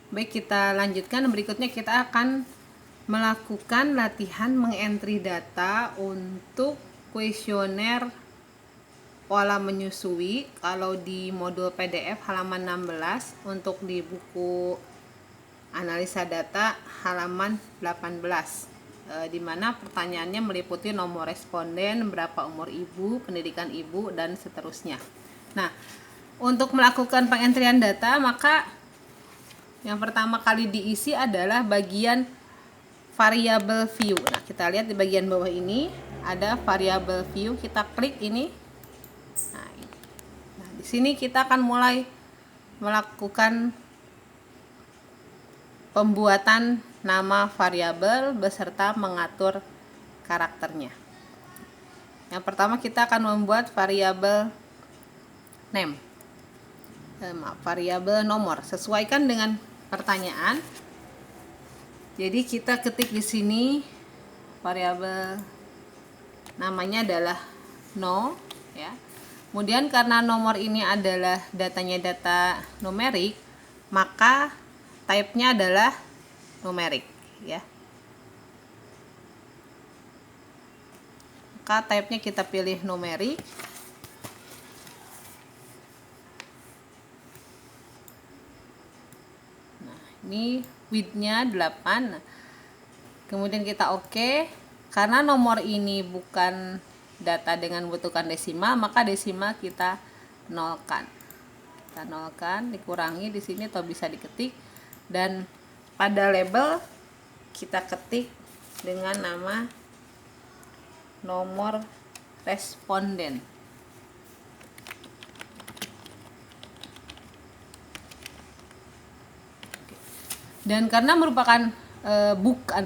Baik, kita lanjutkan. Berikutnya kita akan melakukan latihan mengentry data untuk kuesioner pola menyusui. Kalau di modul PDF halaman 16, untuk di buku analisa data halaman 18, di mana pertanyaannya meliputi nomor responden, berapa umur ibu, pendidikan ibu, dan seterusnya. Nah, untuk melakukan pengentrian data, maka yang pertama kali diisi adalah bagian variable view. Nah, kita lihat di bagian bawah ini ada variable view. Kita klik ini. Nah, di sini kita akan mulai melakukan pembuatan nama variabel beserta mengatur karakternya. Yang pertama kita akan membuat variabel name. Variabel nomor. Sesuaikan dengan pertanyaan. Jadi kita ketik di sini variabel namanya adalah 0 ya. Kemudian karena nomor ini adalah datanya data numerik, maka type-nya adalah numerik ya. Maka type-nya kita pilih numerik. Nah, ini width-nya 8. Kemudian kita oke. Karena nomor ini bukan data dengan membutuhkan desimal, maka desimal kita nolkan. Kita nolkan, dikurangi di sini atau bisa diketik. Dan pada label kita ketik dengan nama nomor responden. Dan karena merupakan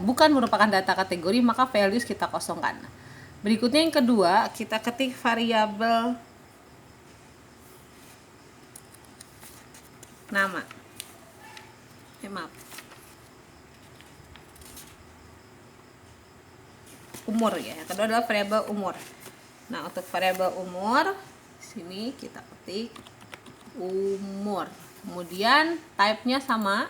bukan merupakan data kategori, maka values kita kosongkan. Berikutnya yang kedua, kita ketik variabel nama. Umur ya. Yang kedua adalah variabel umur. Nah, untuk variabel umur sini kita ketik umur. Kemudian type-nya sama,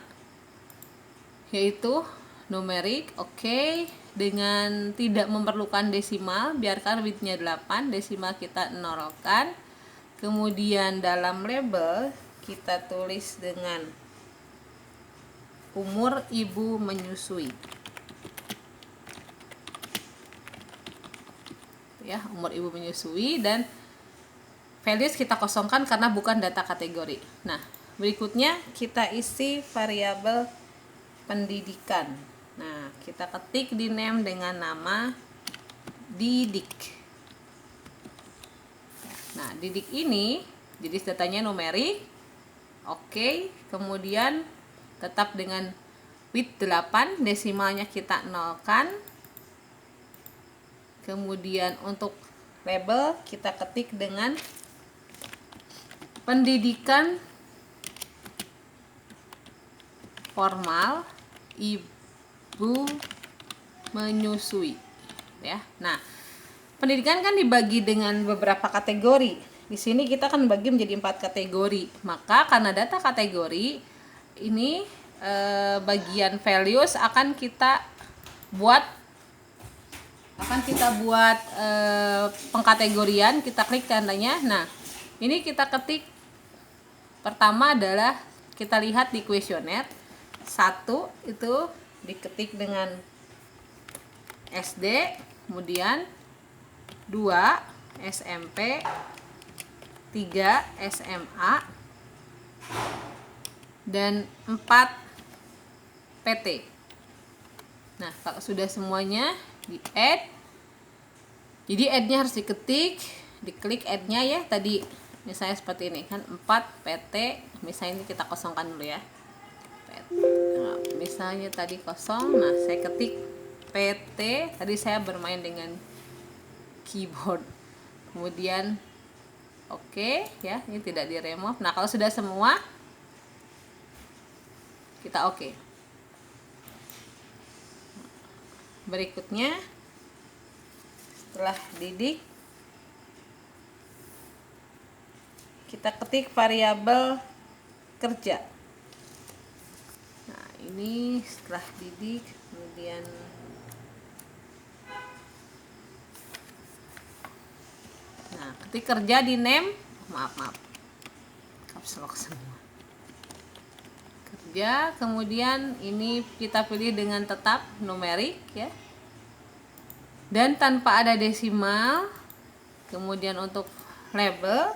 yaitu numerik. Oke. Dengan tidak memerlukan desimal, biarkan width-nya 8, desimal kita nolkan. Kemudian dalam label kita tulis dengan umur ibu menyusui. Ya, umur ibu menyusui, dan values kita kosongkan karena bukan data kategori. Nah, berikutnya kita isi variabel pendidikan. Nah, kita ketik di name dengan nama didik. Nah, didik ini jadi datanya numerik. Oke, kemudian tetap dengan width 8, desimalnya kita nolkan. Kemudian untuk label kita ketik dengan pendidikan formal ibu menyusui ya. Nah, pendidikan kan dibagi dengan beberapa kategori. Di sini kita akan bagi menjadi 4 kategori. Maka karena data kategori ini bagian values akan kita buat pengkategorian. Kita klik tandanya. Nah, ini kita ketik pertama adalah kita lihat di kuesioner. 1 itu diketik dengan SD, kemudian 2 SMP, 3 SMA, dan 4 PT. Nah, kalau sudah semuanya di add, jadi add-nya harus diketik, diklik add-nya ya. Tadi misalnya seperti ini kan, 4 PT, misalnya ini kita kosongkan dulu ya. Nah, misalnya tadi kosong, nah saya ketik PT, tadi saya bermain dengan keyboard. Kemudian oke ya, ini tidak di remove. Nah, kalau sudah semua kita oke. Berikutnya setelah didik kita ketik variabel kerja. ini setelah didik, kemudian nah ketik kerja di name, maaf caps lock semua, kerja, kemudian ini kita pilih dengan tetap numerik ya, dan tanpa ada desimal. Kemudian untuk label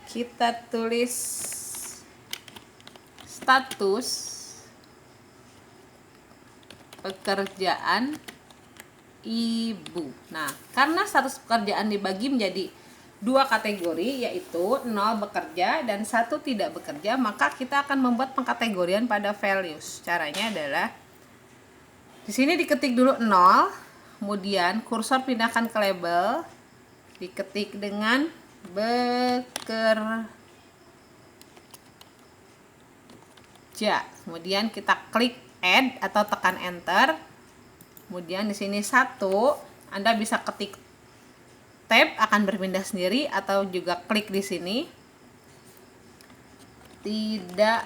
kita tulis status pekerjaan ibu. Nah, karena status pekerjaan dibagi menjadi dua kategori, yaitu 0 bekerja dan 1 tidak bekerja, maka kita akan membuat pengkategorian pada values. Caranya adalah di sini diketik dulu 0, kemudian kursor pindahkan ke label, diketik dengan bekerja. Kemudian kita klik add atau tekan enter. Kemudian di sini 1, Anda bisa ketik tab akan berpindah sendiri atau juga klik di sini. Tidak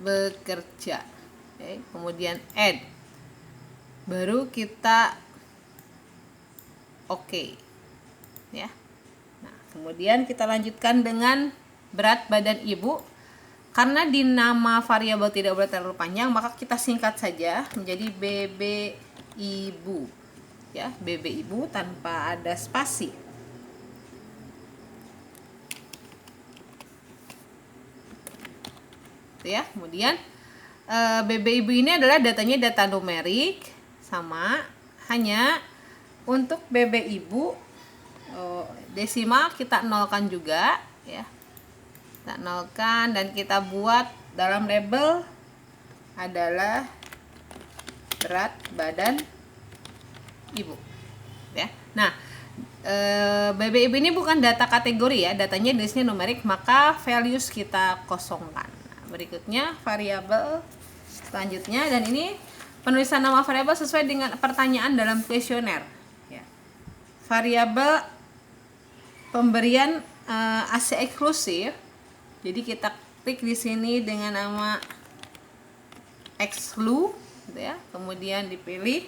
bekerja. Oke, kemudian add. Baru kita oke. Ya. Nah, kemudian kita lanjutkan dengan berat badan ibu. Karena di nama variabel tidak boleh terlalu panjang, maka kita singkat saja menjadi BB ibu. Ya, BB ibu tanpa ada spasi. Ya, kemudian BB ibu ini adalah datanya data numerik, sama, hanya untuk BB ibu desimal kita nolkan juga ya. Kita nolkan dan kita buat dalam label adalah berat badan ibu ya. Nah, BB ibu ini bukan data kategori ya, datanya jenisnya numerik, maka values kita kosongkan. Nah, berikutnya variabel selanjutnya, dan ini penulisan nama variabel sesuai dengan pertanyaan dalam kuesioner ya. Variabel pemberian AC eksklusif, jadi kita klik di sini dengan nama exclude gitu ya, kemudian dipilih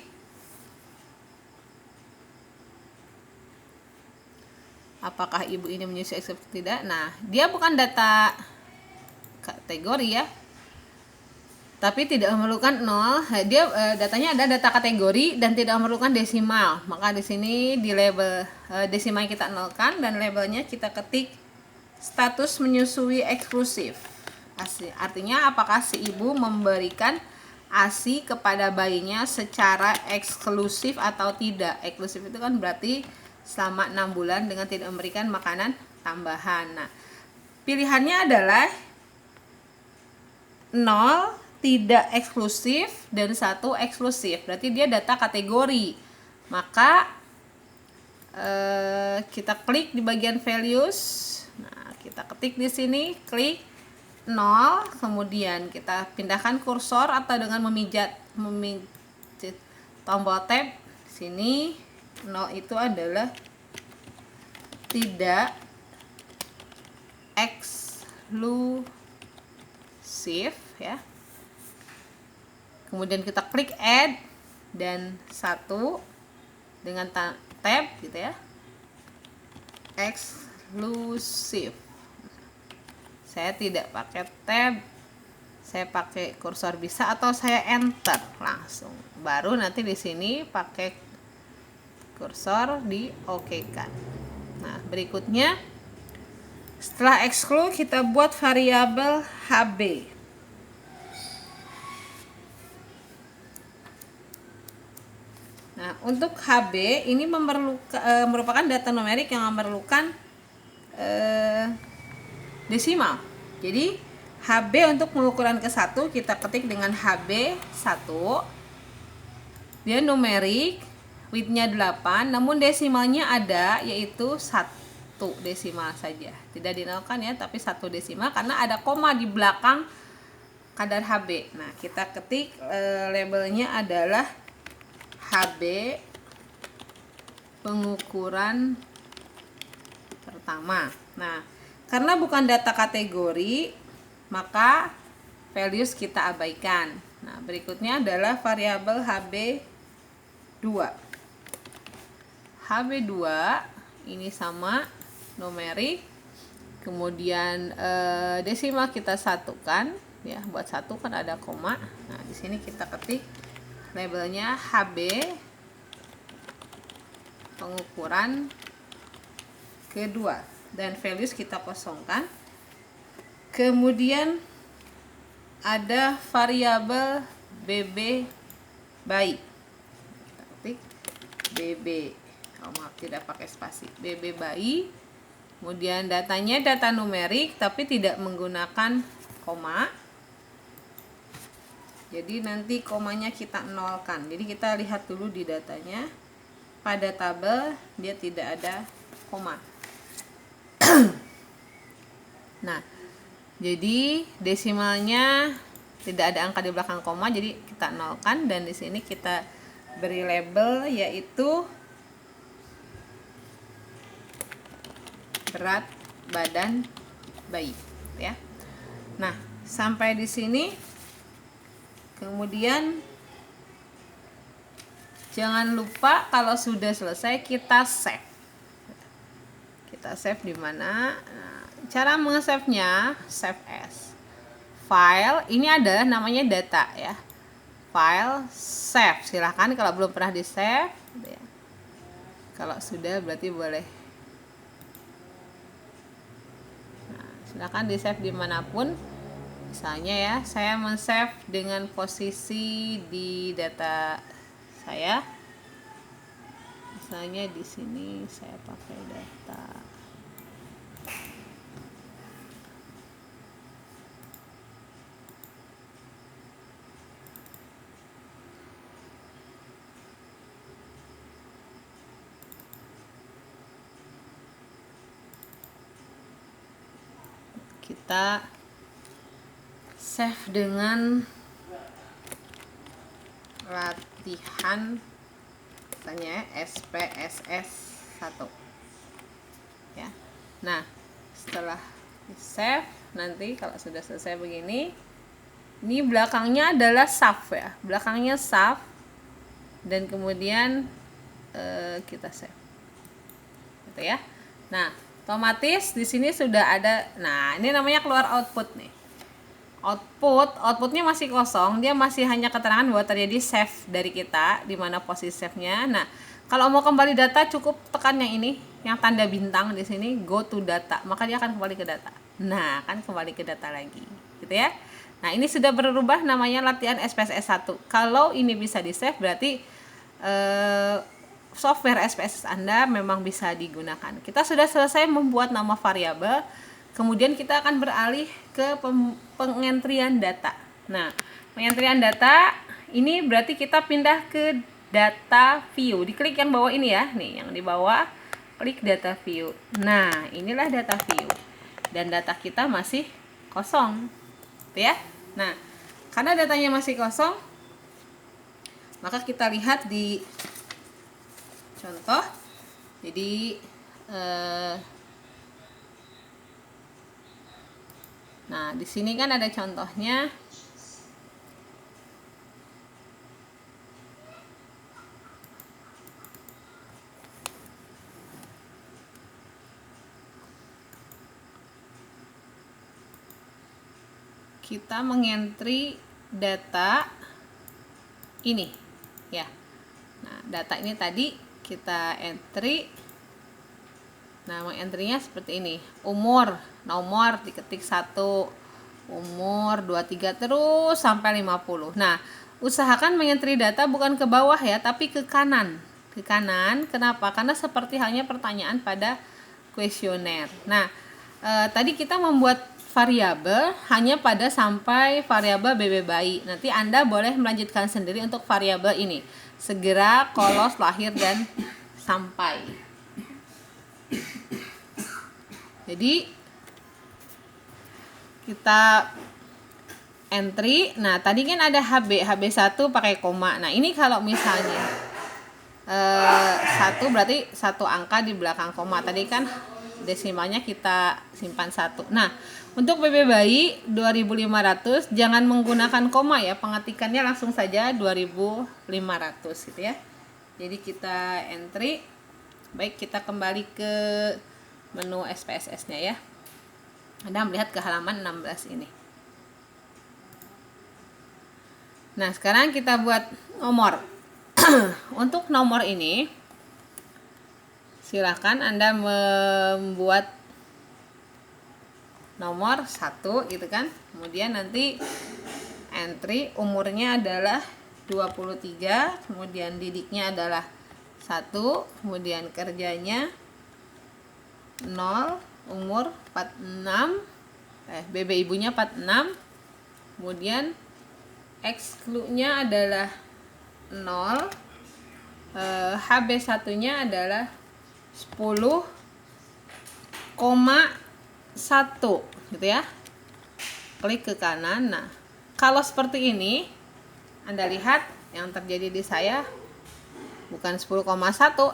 apakah ibu ini menyusui eksklusif atau tidak. Nah, dia bukan data kategori ya, tapi tidak memerlukan 0. Dia datanya ada data kategori dan tidak memerlukan desimal. Maka di sini di label desimal kita nolkan dan labelnya kita ketik status menyusui eksklusif. Artinya apakah si ibu memberikan ASI kepada bayinya secara eksklusif atau tidak. Eksklusif itu kan berarti selama 6 bulan dengan tidak memberikan makanan tambahan. Nah, pilihannya adalah 0 tidak eksklusif dan 1 eksklusif. Berarti dia data kategori. Maka kita klik di bagian values. Nah, kita ketik di sini, klik 0, kemudian kita pindahkan kursor atau dengan memijat tombol tab. Sini 0 itu adalah tidak eksklusif ya. Kemudian kita klik add dan 1 dengan tab gitu ya, eksklusif. Saya tidak pakai tab, saya pakai kursor bisa, atau saya enter langsung. Baru nanti di sini pakai kursor di oke-kan. Nah, berikutnya setelah exclude kita buat variabel HB. Nah, untuk HB ini merupakan data numerik yang memerlukan desimal. Jadi HB untuk pengukuran ke-1 kita ketik dengan HB 1. Dia numerik, width-nya 8, namun desimalnya ada, yaitu 1 desimal saja. Tidak dinolkan ya, tapi 1 desimal karena ada koma di belakang kadar HB. Nah, kita ketik labelnya adalah HB pengukuran pertama. Nah, karena bukan data kategori, maka values kita abaikan. Nah, berikutnya adalah variabel HB2. HB2 ini sama numerik, kemudian desimal kita satukan ya, buat satu kan ada koma. Nah, di sini kita ketik labelnya HB pengukuran kedua dan values kita kosongkan. Kemudian ada variabel BB bayi. Kita ketik BB. Maaf, tidak pakai spasi. BB bayi. Kemudian datanya data numerik tapi tidak menggunakan koma. Jadi nanti komanya kita nolkan. Jadi kita lihat dulu di datanya. Pada tabel dia tidak ada koma. Nah, jadi desimalnya tidak ada angka di belakang koma, jadi kita nolkan, dan di sini kita beri label yaitu berat badan bayi ya. Nah, sampai di sini. Kemudian jangan lupa kalau sudah selesai kita save. Kita save di mana? Nah, cara menge-save-nya save as. File ini ada namanya data ya. File save. Silahkan kalau belum pernah di save ya. Kalau sudah berarti boleh. Silahkan di save dimanapun. Misalnya ya, saya men-save dengan posisi di data saya. Misalnya di sini saya pakai data. Kita save dengan latihan misalnya SPSS 1 ya. Nah, setelah di save nanti kalau sudah selesai begini, ini belakangnya adalah save ya, belakangnya save, dan kemudian kita save gitu ya. Nah, otomatis di sini sudah ada. Nah, ini namanya keluar output nih. Outputnya masih kosong, dia masih hanya keterangan bahwa terjadi save dari kita, di mana posisi save-nya. Nah, kalau mau kembali data cukup tekan yang ini, yang tanda bintang di sini, go to data, maka dia akan kembali ke data. Nah, kan kembali ke data lagi, gitu ya. Nah, ini sudah berubah namanya latihan SPSS 1. Kalau ini bisa di save berarti software SPSS Anda memang bisa digunakan. Kita sudah selesai membuat nama variabel, kemudian kita akan beralih ke pengentrian data. Nah, pengentrian data ini berarti kita pindah ke data view. Diklik yang bawah ini ya, nih yang di bawah, klik data view. Nah, inilah data view. Dan data kita masih kosong. Gitu ya. Nah, karena datanya masih kosong, maka kita lihat di contoh. Jadi nah, di sini kan ada contohnya. Kita mengentry data ini ya. Nah, data ini tadi kita entry. Nah, mengentrynya seperti ini. Umur, nomor diketik 1, umur 23 terus sampai 50. Nah, usahakan mengentry data bukan ke bawah ya, tapi ke kanan. Ke kanan, kenapa? Karena seperti halnya pertanyaan pada kuesioner. Nah, tadi kita membuat variabel hanya pada sampai variabel BB bayi. Nanti Anda boleh melanjutkan sendiri untuk variabel ini. Segera, kolos, lahir, dan sampai. Jadi kita entry. Nah, tadi kan ada HB1 pakai koma. Nah, ini kalau misalnya 1 berarti 1 angka di belakang koma. Tadi kan desimalnya kita simpan 1. Nah, Untuk BB bayi 2.500, jangan menggunakan koma ya, pengetikannya langsung saja 2.500 gitu ya. Jadi kita entry. Baik, kita kembali ke menu SPSS-nya ya. Anda melihat ke halaman 16 ini. Nah, sekarang kita buat nomor. Untuk nomor ini, silakan Anda membuat nomor 1 gitu kan. Kemudian nanti entry umurnya adalah 23, kemudian didiknya adalah 1, kemudian kerjanya 0, umur 46, BB ibunya 46, kemudian X-nya adalah 0, HB1 nya adalah 10,1 gitu ya. Klik ke kanan. Nah, kalau seperti ini Anda lihat yang terjadi di saya bukan 10,1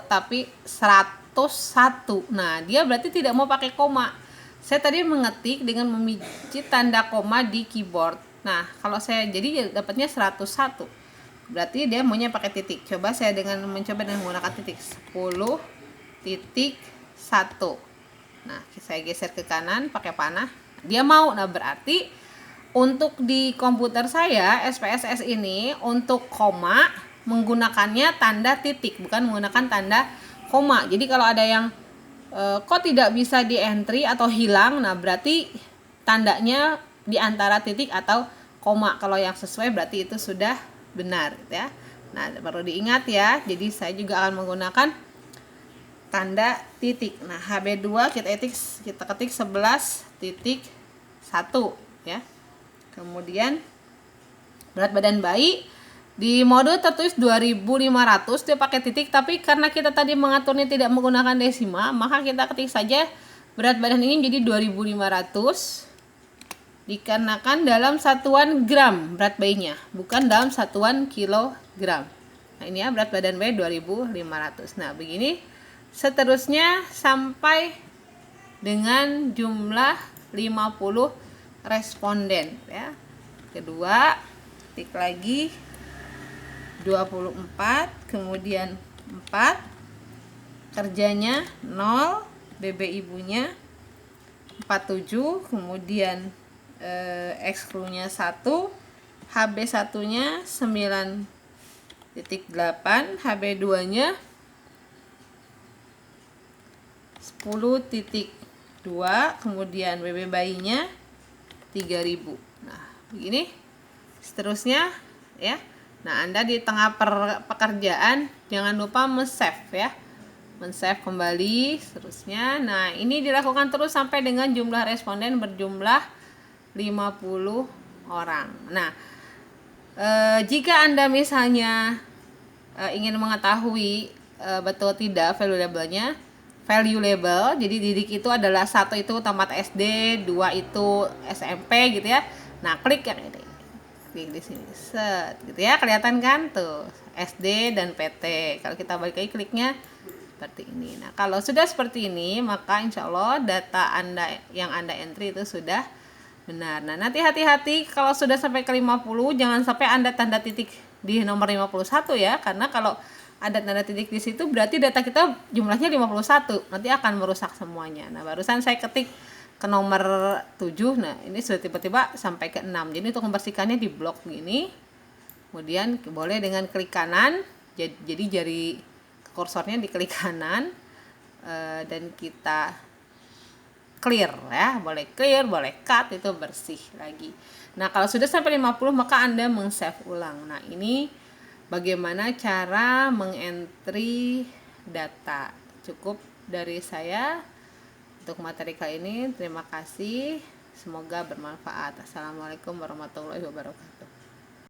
tapi 101. Nah, dia berarti tidak mau pakai koma. Saya tadi mengetik dengan memijit tanda koma di keyboard. Nah, kalau saya jadi dapatnya 101. Berarti dia maunya pakai titik. Coba saya mencoba dengan menggunakan titik. 10.1. Nah, saya geser ke kanan pakai panah. Dia mau. Nah, berarti untuk di komputer saya SPSS ini untuk koma menggunakannya tanda titik, bukan menggunakan tanda koma. Jadi kalau ada yang kok tidak bisa di entry atau hilang, nah berarti tandanya di antara titik atau koma. Kalau yang sesuai berarti itu sudah benar ya. Nah, perlu diingat ya. Jadi saya juga akan menggunakan tanda titik. Nah, HB2 kita ketik 11.1 ya. Kemudian berat badan bayi di mode tertulis 2.500, dia pakai titik, tapi karena kita tadi mengaturnya tidak menggunakan desima, maka kita ketik saja berat badan ini menjadi 2.500 dikarenakan dalam satuan gram berat bayinya, bukan dalam satuan kilogram. Nah, ini ya berat badan bayi 2.500. Nah, begini seterusnya sampai dengan jumlah 50 responden ya. Kedua, ketik lagi 24, kemudian 4, kerjanya 0, BB ibunya 47, kemudian X-nya 1, HB1 nya 9.8, HB2 nya 10.2, kemudian BB bayinya 3000. Nah, begini seterusnya ya. Nah, Anda di tengah pekerjaan jangan lupa men-save ya. Men-save kembali seterusnya. Nah, ini dilakukan terus sampai dengan jumlah responden berjumlah 50 orang. Nah, jika Anda misalnya ingin mengetahui betul tidak value labelnya, value label, jadi didik itu adalah 1 itu tamat SD, 2 itu SMP gitu ya. Nah, klik yang ini. Klik di sini, set gitu ya, kelihatan kan tuh SD dan PT. Kalau kita balik lagi kliknya seperti ini. Nah, kalau sudah seperti ini, maka insya Allah data Anda yang Anda entry itu sudah benar. Nah, nanti hati-hati kalau sudah sampai ke 50, jangan sampai Anda tanda titik di nomor 51 ya, karena kalau ada tanda titik di situ berarti data kita jumlahnya 51, nanti akan merusak semuanya. Nah, barusan saya ketik ke nomor 7, nah ini sudah tiba-tiba sampai ke 6. Jadi untuk membersihkannya di blok begini, kemudian boleh dengan klik kanan, jadi jari kursornya di klik kanan, dan kita clear ya, boleh clear, boleh cut, itu bersih lagi. Nah, kalau sudah sampai 50 maka Anda meng-save ulang. Nah, ini bagaimana cara mengentry data. Cukup dari saya untuk materi kali ini. Terima kasih, semoga bermanfaat. Assalamualaikum warahmatullahi wabarakatuh.